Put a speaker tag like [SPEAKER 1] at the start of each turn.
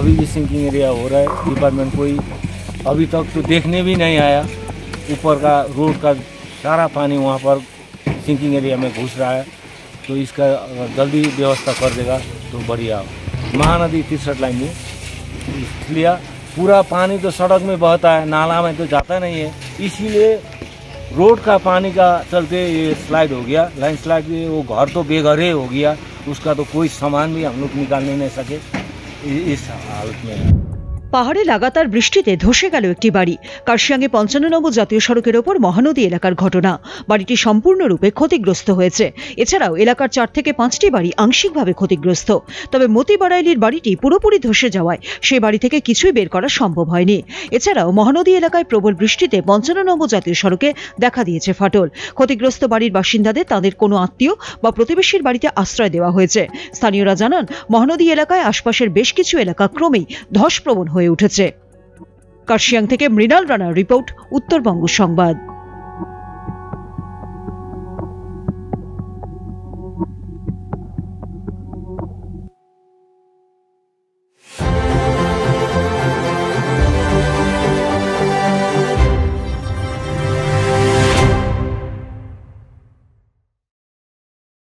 [SPEAKER 1] अभी भी sinking area हो रहा है। डिपार्टमेंट कोई अभी तक तो देखने भी नहीं आया। ऊपर का रोड का सारा पानी वहाँ पर सिंकिंग एरिया में घुस रहा है, तो इसका अगर जल्दी व्यवस्था कर देगा तो बढ़िया। महानदी 63 लाइन में इसलिए पूरा पानी तो सड़क में बहता है, नाला में तो जाता नहीं है, इसीलिए रोड का पानी का चलते ये स्लाइड हो गया। लाइन स्लाइड, वो घर तो बेघरे हो गया, उसका तो कोई सामान भी हम लोग निकालने नहीं सके, इस हालत में है।
[SPEAKER 2] পাহাড়ে লাগাতার বৃষ্টিতে ধসে গেল একটি বাড়ি। কার্শিয়াংয়ে ৫৫ নম্বর জাতীয় সড়কের ওপর মহানদী এলাকার ঘটনা। বাড়িটি সম্পূর্ণরূপে ক্ষতিগ্রস্ত হয়েছে। এছাড়াও এলাকার ৪ থেকে ৫টি বাড়ি আংশিকভাবে ক্ষতিগ্রস্ত। তবে মতি বাড়াইলির বাড়িটি পুরোপুরি ধসে যাওয়ায় সেই বাড়ি থেকে কিছুই বের করা সম্ভব হয়নি। এছাড়াও মহানদী এলাকায় প্রবল বৃষ্টিতে ৫৫ নম্বর জাতীয় সড়কে দেখা দিয়েছে ফাটল। ক্ষতিগ্রস্ত বাড়ির বাসিন্দাদের তাদের কোনো আত্মীয় বা প্রতিবেশীর বাড়িতে আশ্রয় দেওয়া হয়েছে। স্থানীয়রা জানান, মহানদী এলাকায় আশপাশের বেশ কিছু এলাকা ক্রমেই ধসপ্রবণ হয়ে উঠেছে। কার্শিয়াং থেকে মৃণাল রানার রিপোর্ট, উত্তরবঙ্গ সংবাদ।